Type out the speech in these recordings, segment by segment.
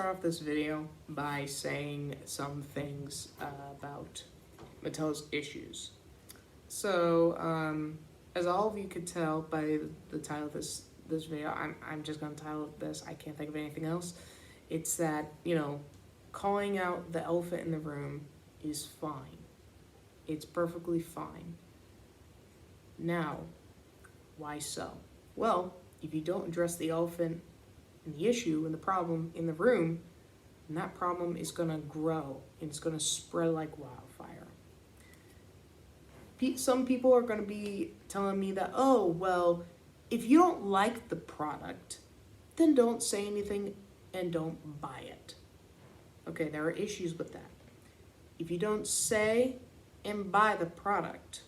start off this video by saying some things about Mattel's issues. So, as all of you could tell by the title of this video, I'm just gonna title this. I can't think of anything else. It's that, calling out the elephant in the room is fine. It's perfectly fine. Now, why so? Well, if you don't address the elephant and the issue and the problem in the room, then that problem is going to grow and it's going to spread like wildfire. Some people are going to be telling me that, oh, well, if you don't like the product, then don't say anything and don't buy it. Okay, there are issues with that. If you don't say and buy the product,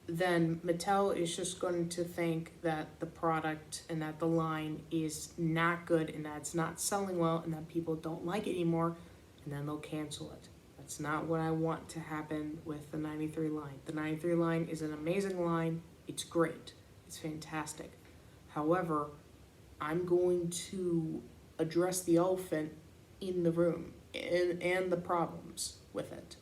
then Mattel is just going to think that the product and that the line is not good and that it's not selling well and that people don't like it anymore, and then they'll cancel it. That's not what I want to happen with the 93 line. The 93 line is an amazing line. It's great. It's fantastic. However, I'm going to address the elephant in the room and the problems with it.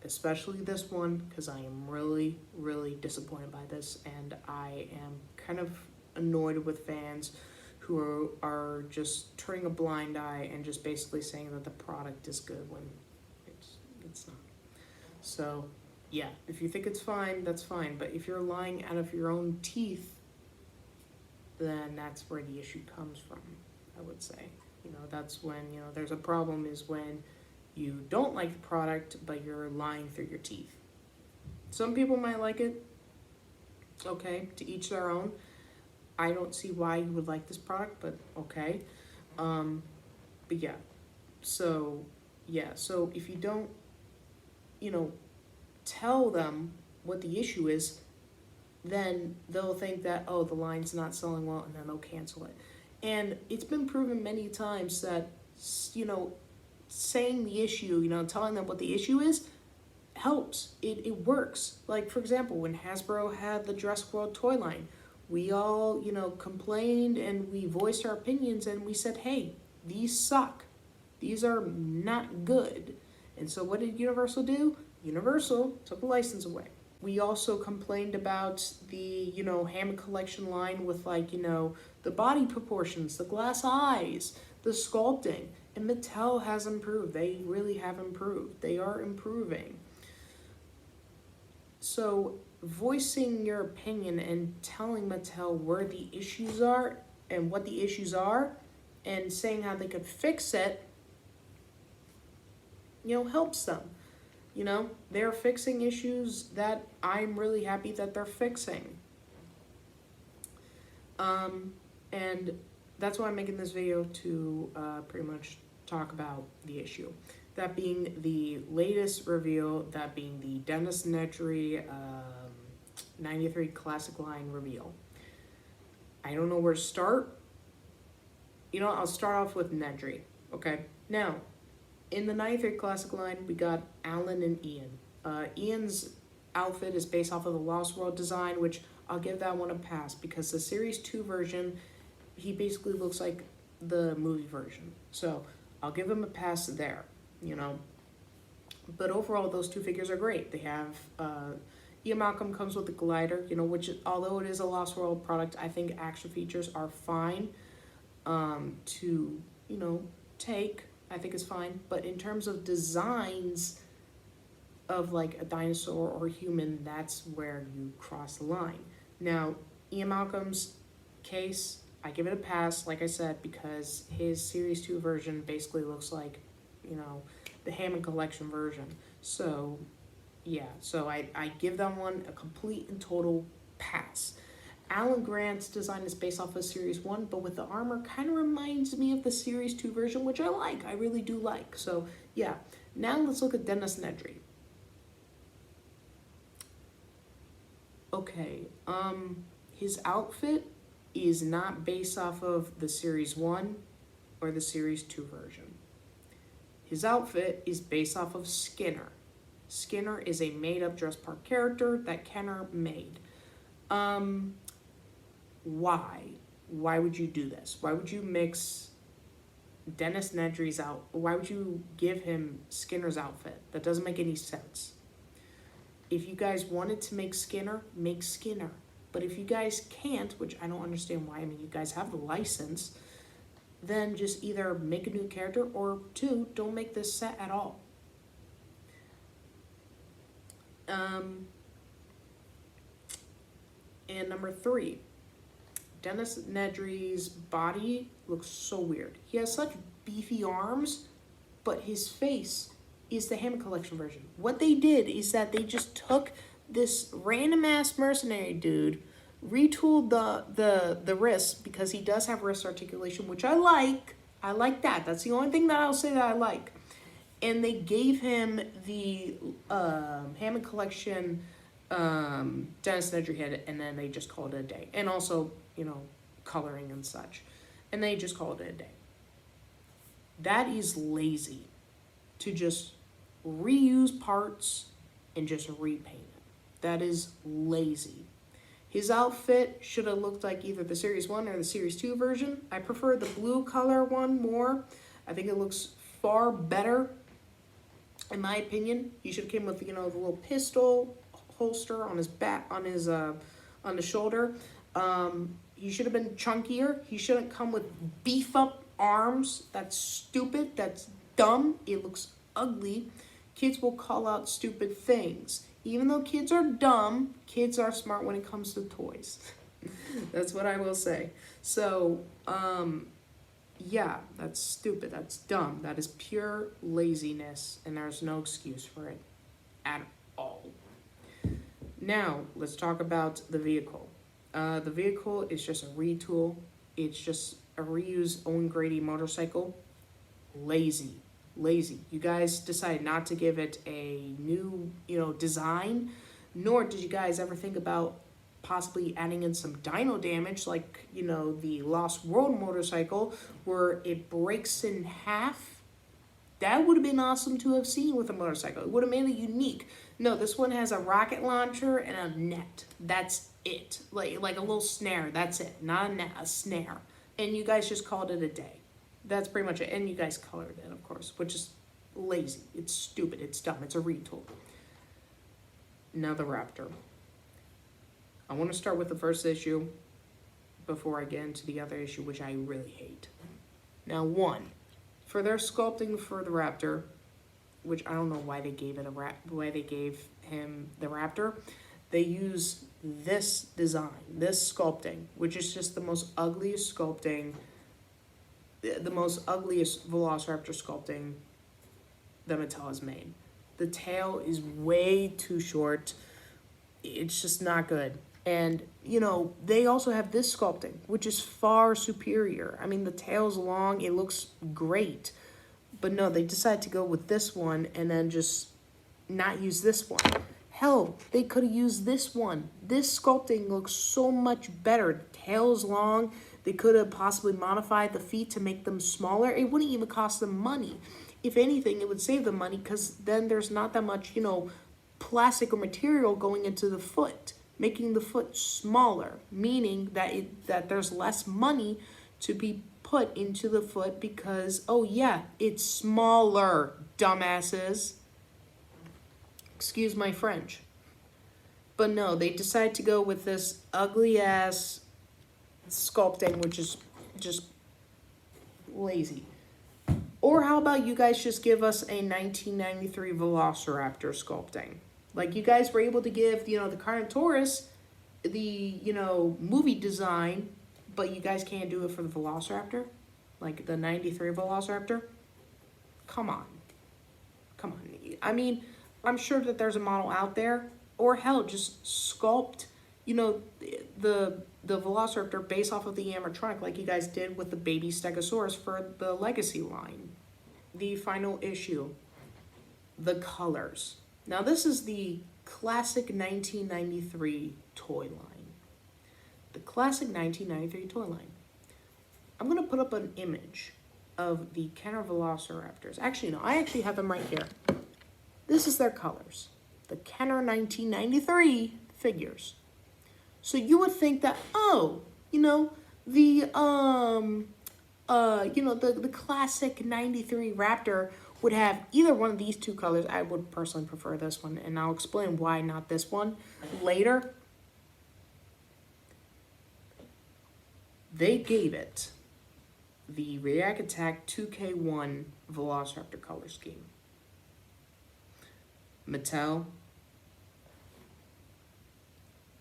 Especially this one, because I am really, really disappointed by this, and I am kind of annoyed with fans who are just turning a blind eye and just basically saying that the product is good when it's not. So, yeah, if you think it's fine, that's fine, but if you're lying out of your own teeth, then that's where the issue comes from, I would say. That's when, there's a problem, is when you don't like the product, but you're lying through your teeth. Some people might like it. Okay, to each their own. I don't see why you would like this product, but okay. But yeah. So if you don't, tell them what the issue is, then they'll think that, oh, the line's not selling well, and then they'll cancel it. And it's been proven many times that, saying the issue, telling them what the issue is, helps. It works. Like, for example, when Hasbro had the Jurassic World toy line, we all, complained and we voiced our opinions and we said, hey, these suck. These are not good. And so what did Universal do? Universal took the license away. We also complained about the, Hammond Collection line with, the body proportions, the glass eyes, the sculpting. And Mattel has improved. They really have improved. They are improving. So voicing your opinion and telling Mattel where the issues are and what the issues are and saying how they could fix it, helps them. They're fixing issues that I'm really happy that they're fixing. And that's why I'm making this video, to pretty much talk about the issue. That being the latest reveal, that being the Dennis Nedry 93 Classic Line reveal. I don't know where to start. I'll start off with Nedry, okay? Now, in the 93 Classic Line, we got Alan and Ian. Ian's outfit is based off of the Lost World design, which I'll give that one a pass, because the Series 2 version, he basically looks like the movie version. So I'll give him a pass there, But overall, those two figures are great. They have, Ian Malcolm comes with the glider, which, although it is a Lost World product, I think action features are fine to, take. I think is fine. But in terms of designs of like a dinosaur or a human, that's where you cross the line. Now, Ian Malcolm's case, I give it a pass, like I said, because his Series 2 version basically looks like, the Hammond Collection version. So, yeah, so I give that one a complete and total pass. Alan Grant's design is based off of Series 1, but with the armor, kind of reminds me of the Series 2 version, which I like. I really do like. So, yeah. Now let's look at Dennis Nedry. Okay, his outfit is not based off of the Series 1 or the Series 2 version. His outfit is based off of Skinner. Skinner is a made-up Jurassic Park character that Kenner made. Why? why would you do this? Why would you mix Dennis Nedry's out? Why would you give him Skinner's outfit? That doesn't make any sense. If you guys wanted to make Skinner, make Skinner. But if you guys can't, which I don't understand why, I mean, you guys have the license, then just either make a new character, or two, don't make this set at all. And number 3, Dennis Nedry's body looks so weird. He has such beefy arms, but his face is the Hammond Collection version. What they did is that they just took this random ass mercenary dude, retooled the wrists, because he does have wrist articulation, which I like. I like that. That's the only thing that I'll say that I like. And they gave him the Hammond Collection Dennis Nedry head, and then they just called it a day. And also, you know, coloring and such. And they just called it a day. That is lazy, to just reuse parts and just repaint it. That is lazy. His outfit should have looked like either the Series 1 or the Series 2 version. I prefer the blue color one more. I think it looks far better, in my opinion. He should have came with, you know, the little pistol holster on his back, on the shoulder. He should have been chunkier. He shouldn't come with beef up arms. That's stupid. That's dumb. It looks ugly. Kids will call out stupid things. Even though kids are dumb, kids are smart when it comes to toys. That's what I will say. So, yeah, that's stupid. That's dumb. That is pure laziness, and there's no excuse for it at all. Now, let's talk about the vehicle. The vehicle is just a retool. It's just a reused Owen Grady motorcycle. Lazy. You guys decided not to give it a new, you know, design, nor did you guys ever think about possibly adding in some dyno damage, like, you know, the Lost World motorcycle, where it breaks in half. That would have been awesome to have seen with a motorcycle. It would have made it unique. No, this one has a rocket launcher and a net. That's it. Like a little snare. That's it. Not a net, a snare. And you guys just called it a day. That's pretty much it. And you guys colored it, of course, which is lazy. It's stupid. It's dumb. It's a retool. Now the Raptor. I want to start with the first issue before I get into the other issue, which I really hate. Now, one, for their sculpting for the Raptor, which I don't know why they gave him the Raptor, they use this design, this sculpting, which is just the most ugliest sculpting, the most ugliest Velociraptor sculpting that Mattel has made. The tail is way too short. It's just not good. And, you know, they also have this sculpting, which is far superior. I mean, the tail's long. It looks great. But no, they decided to go with this one and then just not use this one. Hell, they could have used this one. This sculpting looks so much better. The tail's long. They could have possibly modified the feet to make them smaller. It wouldn't even cost them money. If anything, it would save them money, because then there's not that much, you know, plastic or material going into the foot, making the foot smaller, meaning that there's less money to be put into the foot because, oh yeah, it's smaller, dumbasses. Excuse my French. But no, they decide to go with this ugly ass sculpting, which is just lazy. Or how about you guys just give us a 1993 Velociraptor sculpting? Like, you guys were able to give, you know, the Carnotaurus the, you know, movie design, but you guys can't do it for the Velociraptor? Like the 93 Velociraptor? Come on. I mean, I'm sure that there's a model out there, or hell, just sculpt, you know, the Velociraptor based off of the animatronic, like you guys did with the baby Stegosaurus for the Legacy line. The final issue, the colors. Now this is the classic 1993 toy line. The classic 1993 toy line. I'm going to put up an image of the Kenner Velociraptors. Actually, no, I actually have them right here. This is their colors. The Kenner 1993 figures. So you would think that, oh, you know, the the classic 93 Raptor would have either one of these two colors. I would personally prefer this one, and I'll explain why not this one later. They gave it the React Attack 2K1 Velociraptor color scheme. Mattel,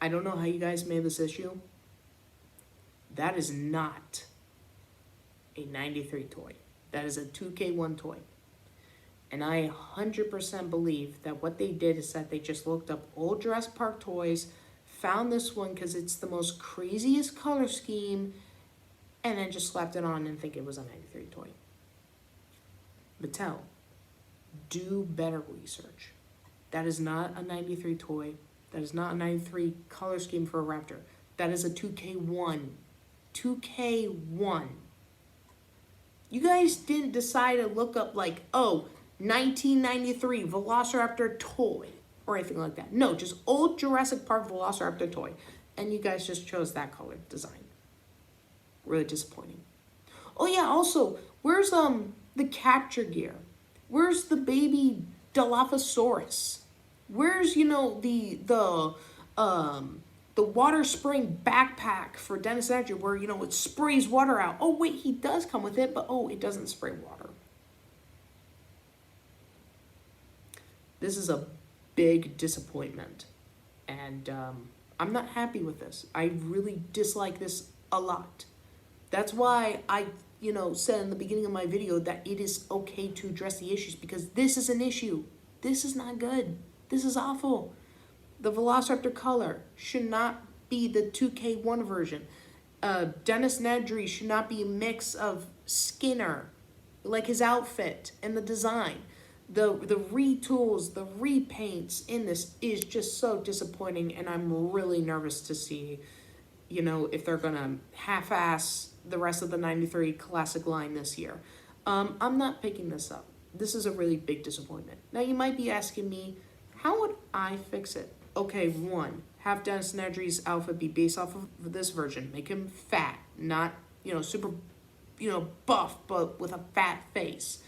I don't know how you guys made this issue. That is not a 93 toy. That is a 2K1 toy. And I 100% believe that what they did is that they just looked up old Jurassic Park toys, found this one because it's the most craziest color scheme, and then just slapped it on and think it was a 93 toy. Mattel, do better research. That is not a 93 toy. That is not a 93 color scheme for a Raptor. That is a 2K1. 2K1. You guys didn't decide to look up like, oh, 1993 Velociraptor toy or anything like that. No, just old Jurassic Park Velociraptor toy. And you guys just chose that color design. Really disappointing. Oh yeah, also, where's the capture gear? Where's the baby Dilophosaurus? Where's, the water spraying backpack for Dennis Nedry where, it sprays water out? Oh, wait, he does come with it, but it doesn't spray water. This is a big disappointment. And I'm not happy with this. I really dislike this a lot. That's why I, said in the beginning of my video that it is okay to address the issues, because this is an issue. This is not good. This is awful. The Velociraptor color should not be the 2K1 version. Dennis Nedry should not be a mix of Skinner, like his outfit and the design. The retools, the repaints in this is just so disappointing, and I'm really nervous to see, if they're gonna half-ass the rest of the 93 classic line this year. I'm not picking this up. This is a really big disappointment. Now you might be asking me, how would I fix it? Okay, one, have Dennis Nedry's outfit be based off of this version. Make him fat, not, super, buff, but with a fat face.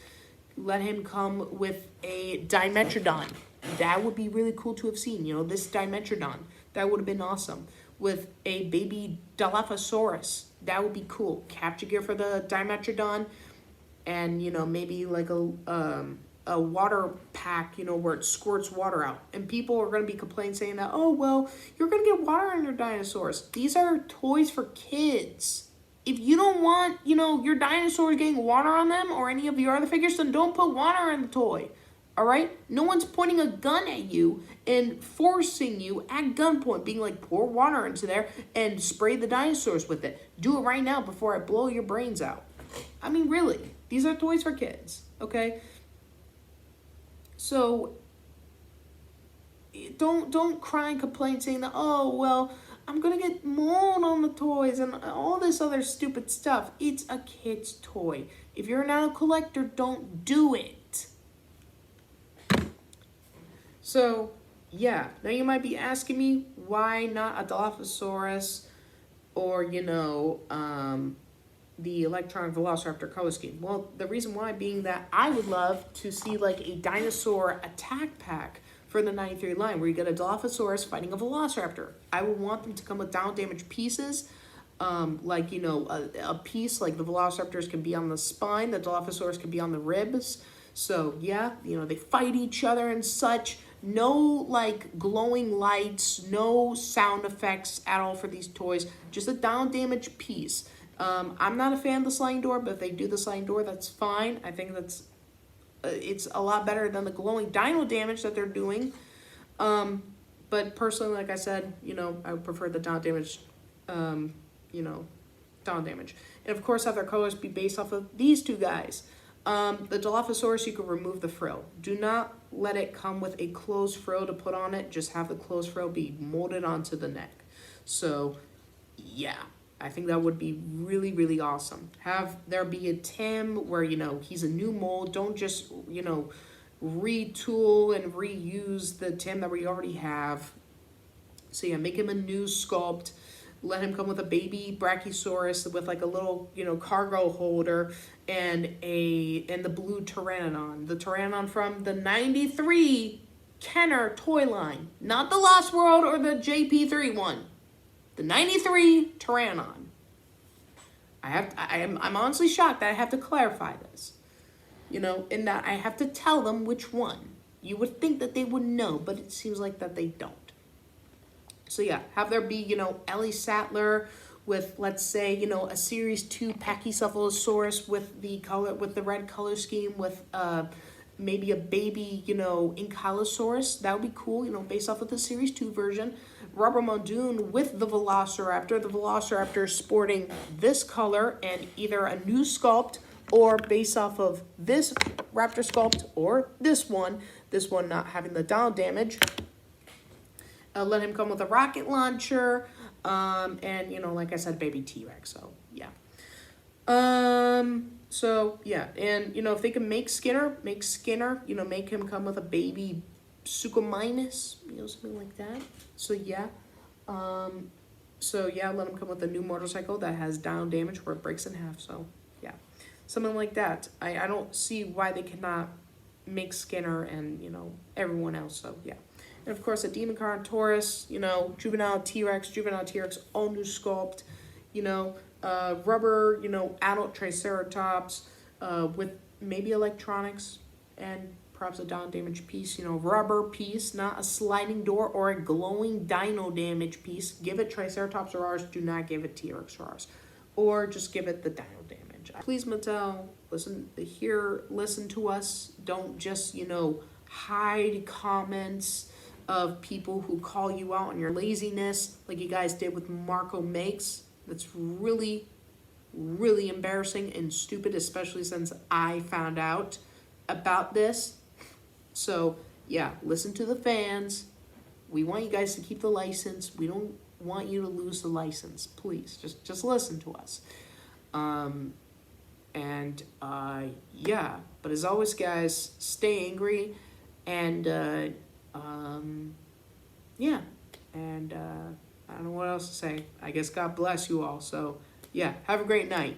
Let him come with a Dimetrodon. That would be really cool to have seen, this Dimetrodon. That would have been awesome. With a baby Dilophosaurus. That would be cool. Capture gear for the Dimetrodon. And, maybe like a water pack, where it squirts water out. And people are going to be complaining saying that, oh, well, you're going to get water on your dinosaurs. These are toys for kids. If you don't want, your dinosaurs getting water on them or any of your other figures, then don't put water in the toy. All right? No one's pointing a gun at you and forcing you at gunpoint, being like, pour water into there and spray the dinosaurs with it. Do it right now before I blow your brains out. I mean, really, these are toys for kids, okay? So don't cry and complain saying that, oh, well, I'm going to get mold on the toys and all this other stupid stuff. It's a kid's toy. If you're not a collector, don't do it. So, yeah. Now you might be asking me, why not a Dilophosaurus or, the Electronic Velociraptor color scheme? Well, the reason why being that I would love to see like a dinosaur attack pack for the 93 line where you get a Dilophosaurus fighting a Velociraptor. I would want them to come with down damage pieces, like, a piece like the Velociraptors can be on the spine, the Dilophosaurus can be on the ribs. So yeah, they fight each other and such. No like glowing lights, no sound effects at all for these toys, just a down damage piece. I'm not a fan of the sliding door, but if they do the sliding door, that's fine. I think that's it's a lot better than the glowing dino damage that they're doing. But personally, like I said, I would prefer the down damage, down damage. And of course, have their colors be based off of these two guys. The Dilophosaurus, you can remove the frill. Do not let it come with a closed frill to put on it. Just have the closed frill be molded onto the neck. So, yeah. I think that would be really, really awesome. Have there be a Tim where, he's a new mold. Don't just, retool and reuse the Tim that we already have. So yeah, make him a new sculpt. Let him come with a baby Brachiosaurus with like a little, cargo holder and the blue Pteranodon. The Pteranodon from the 93 Kenner toy line. Not the Lost World or the JP3 one. The 93 Pteranodon. I'm honestly shocked that I have to clarify this. In that I have to tell them which one. You would think that they would know, but it seems like that they don't. So yeah, have there be, Ellie Sattler with, let's say, a Series 2 Pachycephalosaurus with the red color scheme with maybe a baby, Ankylosaurus. That would be cool, based off of the Series 2 version. Rubber Mondoon with the Velociraptor. The Velociraptor sporting this color and either a new sculpt or based off of this Raptor sculpt or this one not having the down damage. Let him come with a rocket launcher, and like I said, baby T-Rex. So yeah. And if they can make Skinner, make him come with a baby Suchomimus, something like that. So yeah. Let him come with a new motorcycle that has down damage where it breaks in half. So yeah, something like that. I don't see why they cannot make Skinner and everyone else. So yeah. And of course, a Demon Carnotaurus, juvenile T-Rex, all new sculpt, rubber, adult Triceratops, with maybe electronics and perhaps a down damage piece, rubber piece, not a sliding door or a glowing dino damage piece. Give it Triceratops or ours, do not give it T-Rex or ours. Or just give it the dino damage. Please, Mattel, listen to us. Don't just, hide comments of people who call you out on your laziness like you guys did with Marco Makes. That's really, really embarrassing and stupid, especially since I found out about this. So yeah, listen to the fans. We want you guys to keep the license. We don't want you to lose the license. Please, just listen to us. Yeah, but as always, guys, stay angry and I don't know what else to say. I guess God bless you all. So yeah, have a great night.